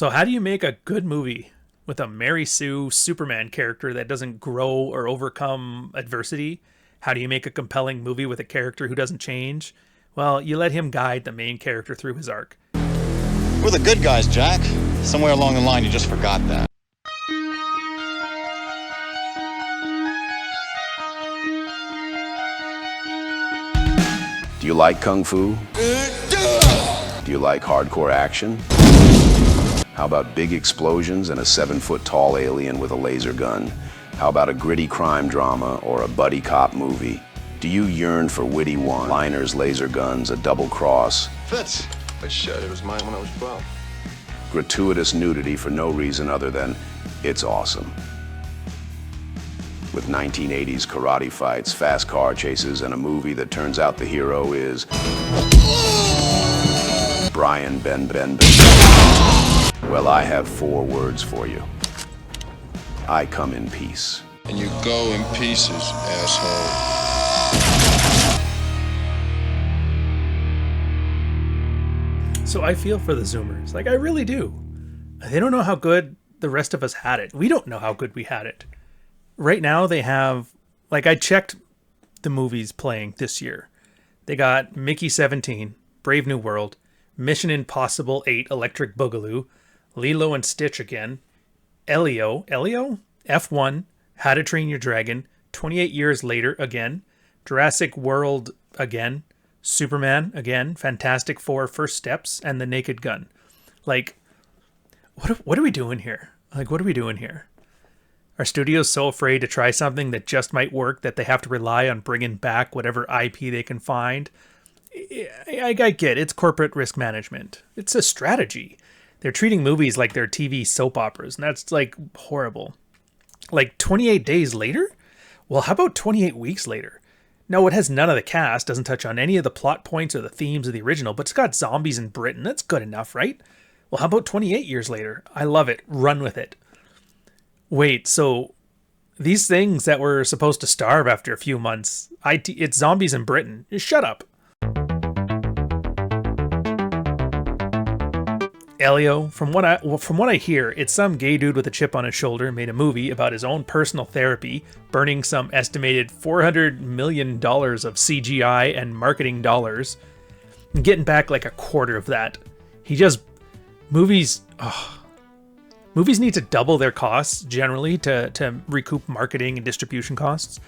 So how do you make a good movie with a Mary Sue Superman character that doesn't grow or overcome adversity? How do you make a compelling movie with a character who doesn't change? Well, you let him guide the main character through his arc. We're the good guys, Jack. Somewhere along the line, you just forgot that. Do you like kung fu? Do you like hardcore action? How about big explosions and a 7-foot-tall alien with a laser gun? How about a gritty crime drama or a buddy cop movie? Do you yearn for witty one-liners, laser guns, a double cross? Fitz. It was mine when I was 12. Gratuitous nudity for no reason other than it's awesome. With 1980s karate fights, fast car chases, and a movie that turns out the hero is Brian Ben. Well, I have 4 words for you. I come in peace. And you go in pieces, asshole. So I feel for the Zoomers. Like, I really do. They don't know how good the rest of us had it. We don't know how good we had it. Right now they have, like, I checked the movies playing this year. They got Mickey 17, Brave New World, Mission Impossible 8, Electric Boogaloo, Lilo and Stitch again, Elio, F1, How to Train Your Dragon, 28 Years Later again, Jurassic World again, Superman again, Fantastic Four, First Steps, and The Naked Gun. Like, what are we doing here? Like, what are we doing here? Are studios so afraid to try something that just might work that they have to rely on bringing back whatever IP they can find? I get it's corporate risk management. It's a strategy. They're treating movies like they're TV soap operas, and that's, like, horrible. Like, 28 days later? Well, how about 28 weeks later? No, it has none of the cast, doesn't touch on any of the plot points or the themes of the original, but it's got zombies in Britain. That's good enough, right? Well, how about 28 years later? I love it. Run with it. Wait, so these things that were supposed to starve after a few months, it's zombies in Britain. Shut up. Elio, from what I hear, it's some gay dude with a chip on his shoulder made a movie about his own personal therapy, burning some estimated $400 million of CGI and marketing dollars, and getting back like a quarter of that. Movies need to double their costs generally to recoup marketing and distribution costs.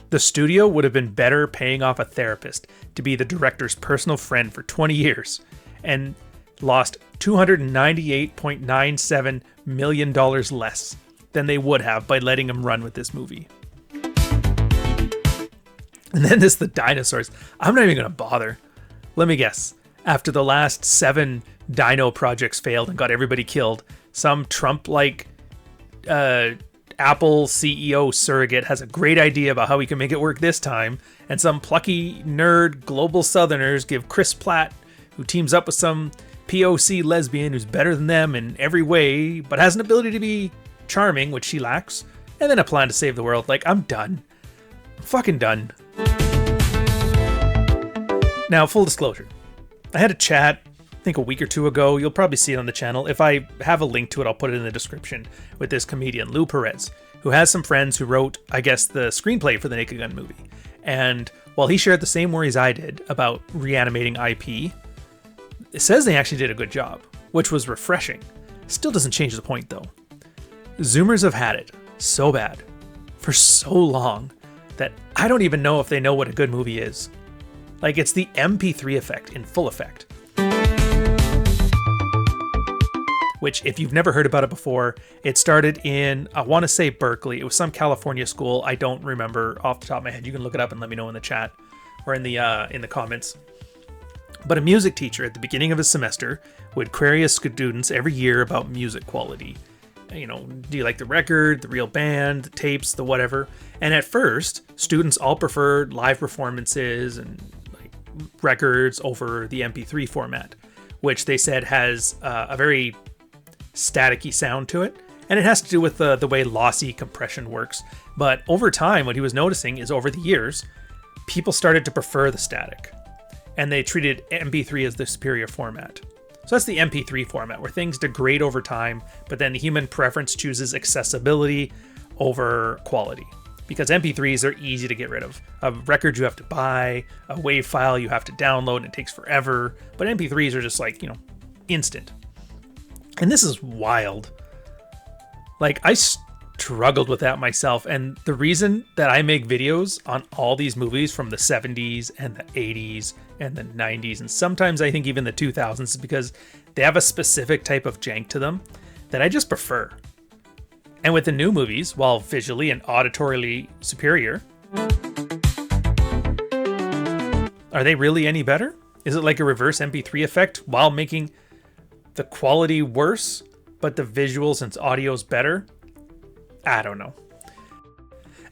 The studio would have been better paying off a therapist to be the director's personal friend for 20 years and lost $298.97 million less than they would have by letting him run with this movie. And then there's the dinosaurs. I'm not even going to bother. Let me guess. After the last 7 dino projects failed and got everybody killed, some Trump-like Apple CEO surrogate has a great idea about how we can make it work this time, and some plucky nerd global southerners give Chris Pratt, who teams up with some POC lesbian who's better than them in every way, but has an ability to be charming, which she lacks, and then a plan to save the world. Like, I'm done. I'm fucking done. Now, full disclosure. I had a chat, I think a week or 2 ago. You'll probably see it on the channel. If I have a link to it, I'll put it in the description, with this comedian, Lou Perez, who has some friends who wrote, I guess, the screenplay for the Naked Gun movie. And while he shared the same worries I did about reanimating IP, it says they actually did a good job, which was refreshing. Still doesn't change the point, though. Zoomers have had it so bad for so long that I don't even know if they know what a good movie is. Like, it's the MP3 effect in full effect. Which, if you've never heard about it before, it started in, I want to say Berkeley. It was some California school. I don't remember off the top of my head. You can look it up and let me know in the chat or in the comments. But a music teacher at the beginning of his semester would query his students every year about music quality. You know, do you like the record, the real band, the tapes, the whatever? And at first, students all preferred live performances and like records over the MP3 format, which they said has a very staticky sound to it. And it has to do with the way lossy compression works. But over time, what he was noticing is over the years, people started to prefer the static. And they treated MP3 as the superior format. So that's the MP3 format, where things degrade over time, but then the human preference chooses accessibility over quality. Because MP3s are easy to get rid of. A record you have to buy, a WAV file you have to download, and it takes forever. But MP3s are just like, instant. And this is wild. Like, I struggled with that myself. And the reason that I make videos on all these movies from the 70s and the 80s and the 90s, and sometimes I think even the 2000s, is because they have a specific type of jank to them that I just prefer. And with the new movies, while visually and auditorily superior, are they really any better? Is it like a reverse MP3 effect while making the quality worse, but the visuals and audio's better? I don't know.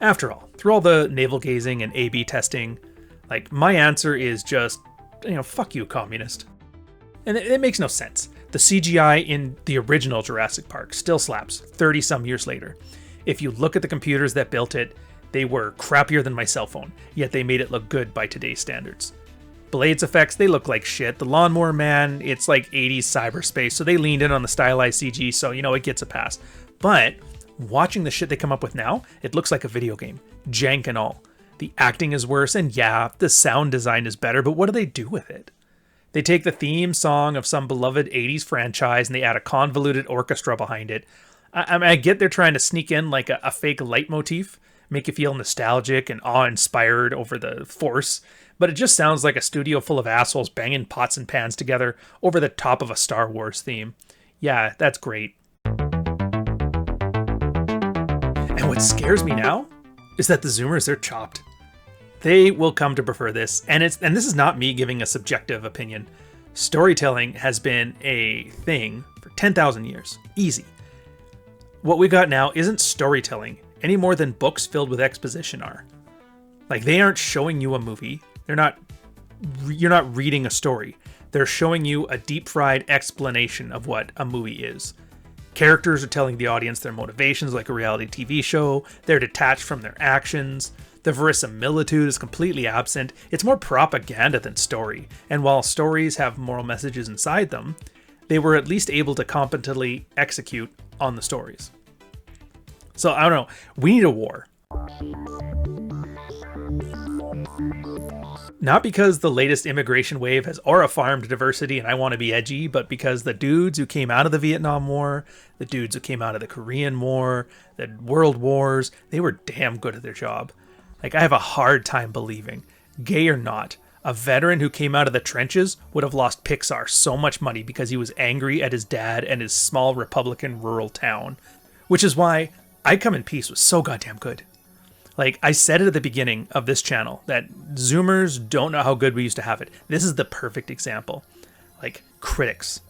After all, through all the navel gazing and A/B testing, like, my answer is just, fuck you, communist. And it makes no sense. The CGI in the original Jurassic Park still slaps 30 some years later. If you look at the computers that built it, they were crappier than my cell phone, yet they made it look good by today's standards. Blades effects, they look like shit. The Lawnmower Man, it's like 80s cyberspace, so they leaned in on the stylized CG, so it gets a pass. But watching the shit they come up with now, it looks like a video game, jank and all. The acting is worse, and yeah, the sound design is better, but what do they do with it? They take the theme song of some beloved 80s franchise and they add a convoluted orchestra behind it. I get they're trying to sneak in like a fake leitmotif, make you feel nostalgic and awe-inspired over the Force, but it just sounds like a studio full of assholes banging pots and pans together over the top of a Star Wars theme. Yeah, that's great. And what scares me now is that the Zoomers, they're chopped. They will come to prefer this, and this is not me giving a subjective opinion. Storytelling has been a thing for 10,000 years. Easy. What we got now isn't storytelling any more than books filled with exposition are. Like, they aren't showing you a movie. You're not reading a story. They're showing you a deep-fried explanation of what a movie is. Characters are telling the audience their motivations like a reality TV show. They're detached from their actions. The verisimilitude is completely absent. It's more propaganda than story. And while stories have moral messages inside them, they were at least able to competently execute on the stories. So I don't know. We need a war. Not because the latest immigration wave has aura-farmed diversity and I want to be edgy, but because the dudes who came out of the Vietnam War, the dudes who came out of the Korean War, the World Wars, they were damn good at their job. Like, I have a hard time believing, gay or not, a veteran who came out of the trenches would have lost Pixar so much money because he was angry at his dad and his small Republican rural town. Which is why I Come in Peace was so goddamn good. Like, I said it at the beginning of this channel, that Zoomers don't know how good we used to have it. This is the perfect example. Like, critics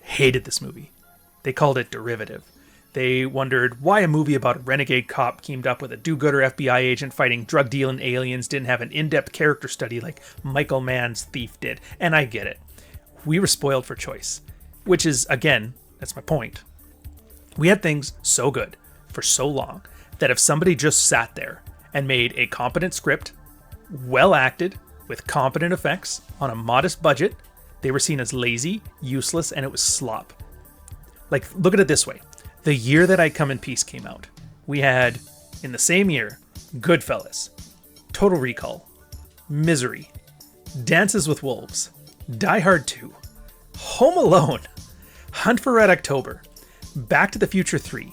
hated this movie. They called it derivative. They wondered why a movie about a renegade cop teamed up with a do-gooder FBI agent fighting drug-dealing aliens didn't have an in-depth character study like Michael Mann's Thief did. And I get it. We were spoiled for choice. Which is, again, that's my point. We had things so good for so long that if somebody just sat there and made a competent script, well acted, with competent effects, on a modest budget, they were seen as lazy, useless, and it was slop. Like, look at it this way. The year that I Come in Peace came out, we had, in the same year, Goodfellas, Total Recall, Misery, Dances with Wolves, Die Hard 2, Home Alone, Hunt for Red October, Back to the Future 3,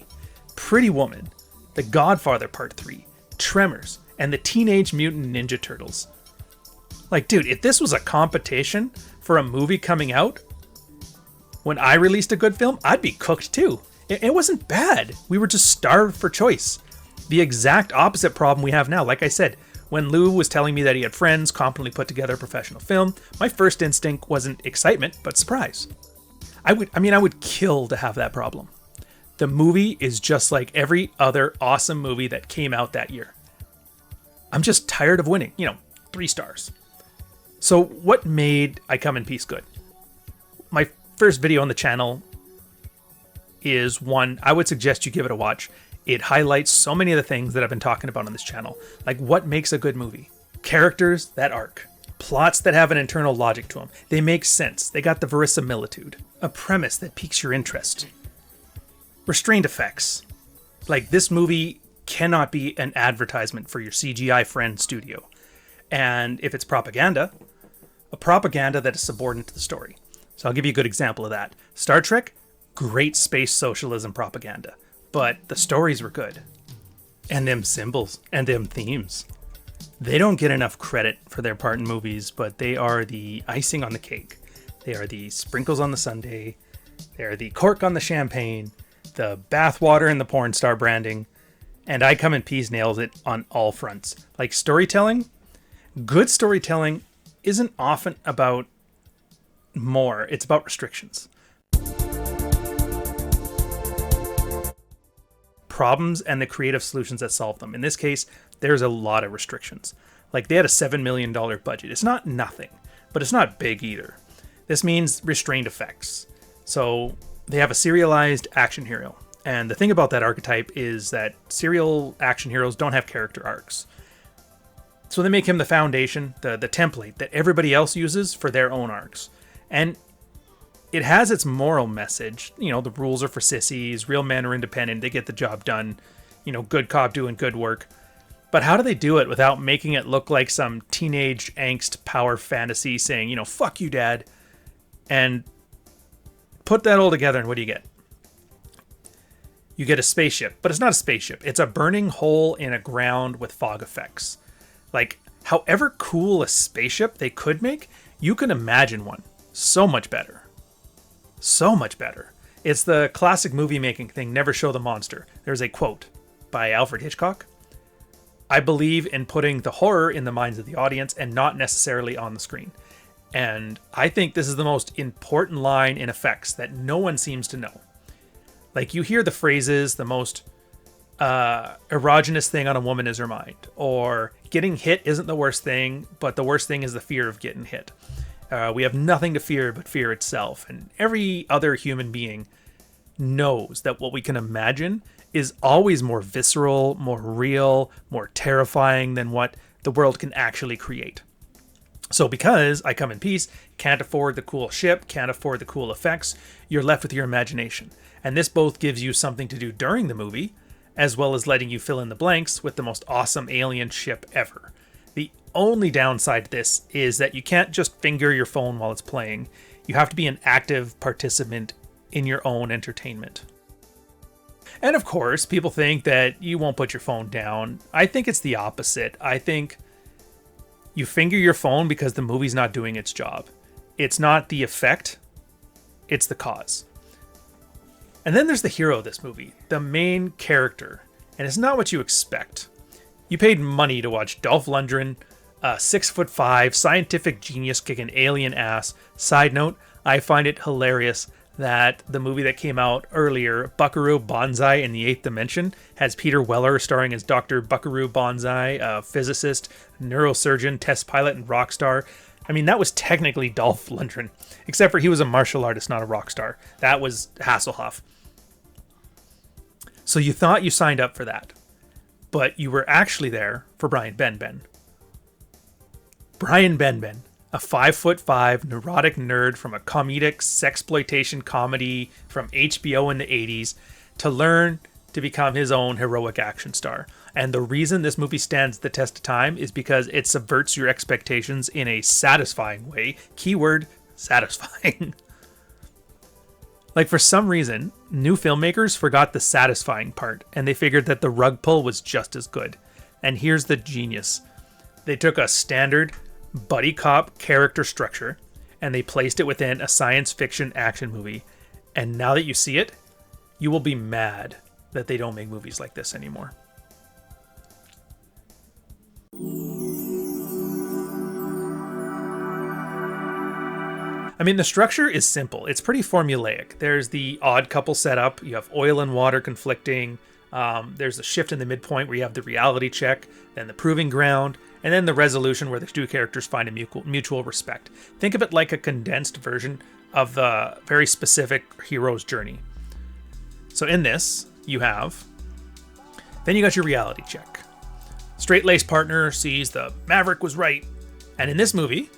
Pretty Woman, The Godfather Part 3, Tremors, and the Teenage Mutant Ninja Turtles. Like, dude, if this was a competition for a movie coming out, when I released a good film, I'd be cooked too. It wasn't bad. We were just starved for choice. The exact opposite problem we have now. Like I said, when Lou was telling me that he had friends competently put together a professional film, my first instinct wasn't excitement, but surprise. I would kill to have that problem. The movie is just like every other awesome movie that came out that year. I'm just tired of winning. 3 stars. So what made I Come in Peace good? My first video on the channel is one I would suggest you give it a watch. It highlights so many of the things that I've been talking about on this channel. Like, what makes a good movie? Characters that arc. Plots that have an internal logic to them. They make sense. They got the verisimilitude. A premise that piques your interest. Restrained effects. Like, this movie cannot be an advertisement for your CGI friend studio. And if it's propaganda, a propaganda that is subordinate to the story. So I'll give you a good example of that. Star Trek, great space socialism propaganda. But the stories were good. And them symbols and them themes. They don't get enough credit for their part in movies, but they are the icing on the cake. They are the sprinkles on the sundae. They are the cork on the champagne, the bathwater and the porn star branding. And I Come in Peace nails it on all fronts. Like, storytelling, good storytelling isn't often about more. It's about restrictions. Problems and the creative solutions that solve them. In this case, there's a lot of restrictions. Like, they had a $7 million budget. It's not nothing, but it's not big either. This means restrained effects. So they have a serialized action hero. And the thing about that archetype is that serial action heroes don't have character arcs. So they make him the foundation, the template that everybody else uses for their own arcs. And it has its moral message. You know, the rules are for sissies, real men are independent, they get the job done. You know, good cop doing good work. But how do they do it without making it look like some teenage angst power fantasy saying, you know, fuck you, dad? And put that all together and what do you get? You get a spaceship, but it's not a spaceship. It's a burning hole in a ground with fog effects. Like, however cool a spaceship they could make, you can imagine one so much better. So much better. It's the classic movie making thing, never show the monster. There's a quote by Alfred Hitchcock. I believe in putting the horror in the minds of the audience and not necessarily on the screen. And I think this is the most important line in effects that no one seems to know. Like, you hear the phrases, the most erogenous thing on a woman is her mind. Or getting hit isn't the worst thing, but the worst thing is the fear of getting hit. We have nothing to fear but fear itself. And every other human being knows that what we can imagine is always more visceral, more real, more terrifying than what the world can actually create. So because I Come in Peace can't afford the cool ship, can't afford the cool effects, you're left with your imagination. And this both gives you something to do during the movie, as well as letting you fill in the blanks with the most awesome alien ship ever. The only downside to this is that you can't just finger your phone while it's playing. You have to be an active participant in your own entertainment. And of course, people think that you won't put your phone down. I think it's the opposite. I think you finger your phone because the movie's not doing its job. It's not the effect, it's the cause. And then there's the hero of this movie, the main character. And it's not what you expect. You paid money to watch Dolph Lundgren, a 6'5" scientific genius kicking alien ass. Side note, I find it hilarious that the movie that came out earlier, Buckaroo Banzai in the Eighth Dimension, has Peter Weller starring as Dr. Buckaroo Banzai, a physicist, neurosurgeon, test pilot, and rock star. I mean, that was technically Dolph Lundgren, except for he was a martial artist, not a rock star. That was Hasselhoff. So you thought you signed up for that, but you were actually there for Brian Benben. Brian Benben, a 5'5" neurotic nerd from a comedic sexploitation comedy from HBO in the 80s, to learn to become his own heroic action star. And the reason this movie stands the test of time is because it subverts your expectations in a satisfying way. Keyword, satisfying. Like, for some reason, new filmmakers forgot the satisfying part, and they figured that the rug pull was just as good. And here's the genius. They took a standard buddy cop character structure, and they placed it within a science fiction action movie. And now that you see it, you will be mad that they don't make movies like this anymore. I mean, the structure is simple. It's pretty formulaic. There's the odd couple setup. You have oil and water conflicting. There's a shift in the midpoint where you have the reality check, then the proving ground, and then the resolution where the two characters find a mutual respect. Think of it like a condensed version of the very specific hero's journey. So in this, you got your reality check. Straight-laced partner sees the Maverick was right. And in this movie,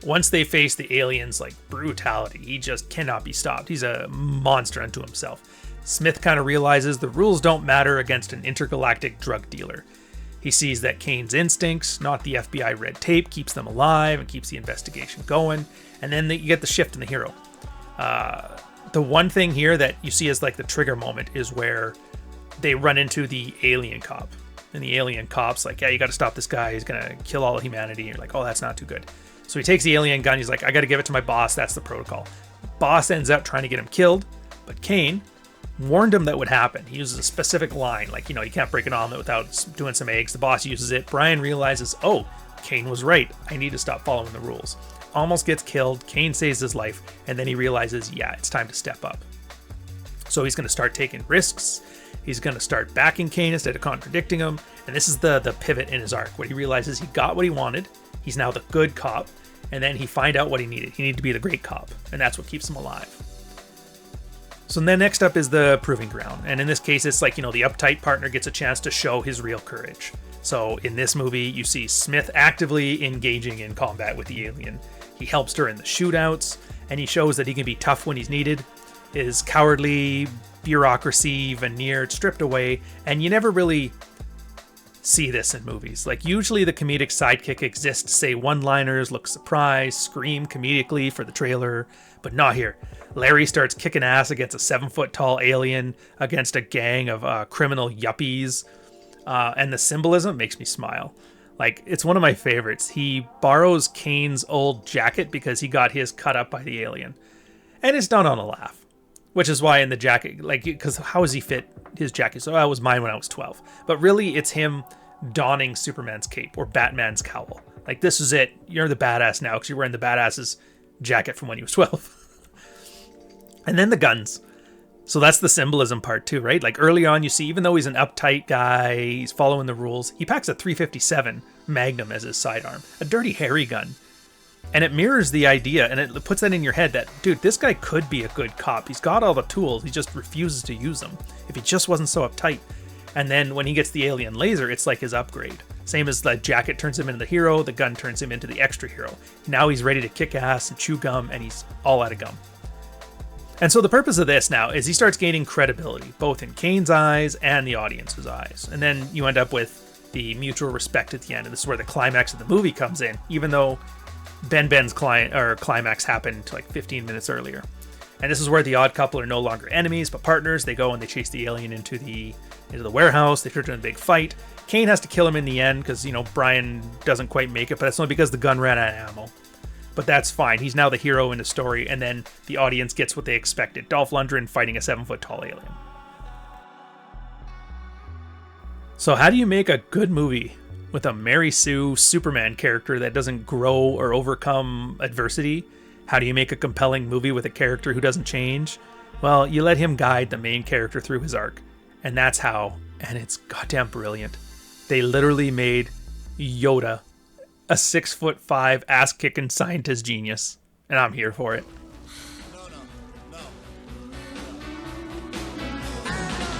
once they face the aliens' like brutality, he just cannot be stopped. He's a monster unto himself. Smith kind of realizes the rules don't matter against an intergalactic drug dealer. He sees that Kane's instincts, not the FBI red tape, keeps them alive and keeps the investigation going. And then you get the shift in the hero. The one thing here that you see as like the trigger moment is where they run into the alien cop. And the alien cop's like, yeah, you got to stop this guy. He's going to kill all of humanity. And you're like, oh, that's not too good. So he takes the alien gun. He's like, I got to give it to my boss. That's the protocol. Boss ends up trying to get him killed. But Kane warned him that would happen. He uses a specific line. Like, you can't break an omelet without doing some eggs. The boss uses it. Brian realizes, oh, Kane was right. I need to stop following the rules. Almost gets killed. Kane saves his life. And then he realizes, yeah, it's time to step up. So he's going to start taking risks. He's going to start backing Kane instead of contradicting him. And this is the pivot in his arc, where he realizes he got what he wanted. He's now the good cop. And then he find out what he needed. He needed to be the great cop. And that's what keeps him alive. So then next up is the proving ground. And in this case, it's like, the uptight partner gets a chance to show his real courage. So in this movie, you see Smith actively engaging in combat with the alien. He helps during the shootouts, and he shows that he can be tough when he's needed. His cowardly bureaucracy veneer stripped away, and you never really see this in movies. Like, usually the comedic sidekick exists to say one-liners, look surprised, scream comedically for the trailer, but not here. Larry starts kicking ass against a 7-foot-tall alien, against a gang of criminal yuppies, and the symbolism makes me smile. Like, it's one of my favorites. He borrows Kane's old jacket because he got his cut up by the alien, and it's done on a laugh. Which is why in the jacket, like, because how does he fit his jacket? So that was mine when I was 12. But really, it's him donning Superman's cape or Batman's cowl. Like, this is it. You're the badass now because you're wearing the badass's jacket from when he was 12. And then the guns. So that's the symbolism part too, right? Like, early on, you see, even though he's an uptight guy, he's following the rules, he packs a .357 Magnum as his sidearm, a dirty, hairy gun. And it mirrors the idea, and it puts that in your head that, dude, this guy could be a good cop. He's got all the tools. He just refuses to use them. If he just wasn't so uptight. And then when he gets the alien laser, it's like his upgrade. Same as the jacket turns him into the hero, the gun turns him into the extra hero. Now he's ready to kick ass and chew gum, and he's all out of gum. And so the purpose of this now is he starts gaining credibility, both in Kane's eyes and the audience's eyes. And then you end up with the mutual respect at the end. And this is where the climax of the movie comes in, even though Ben's climax happened like 15 minutes earlier. And this is where the odd couple are no longer enemies, but partners. They go and they chase the alien into the warehouse. They start doing a big fight. Kane has to kill him in the end because, Brian doesn't quite make it, but that's only because the gun ran out of ammo. But that's fine. He's now the hero in the story, and then the audience gets what they expected. Dolph Lundgren fighting a 7-foot-tall alien. So how do you make a good movie with a Mary Sue Superman character that doesn't grow or overcome adversity? How do you make a compelling movie with a character who doesn't change? Well, you let him guide the main character through his arc. And that's how, and it's goddamn brilliant. They literally made Yoda a 6'5" ass-kicking scientist genius. And I'm here for it.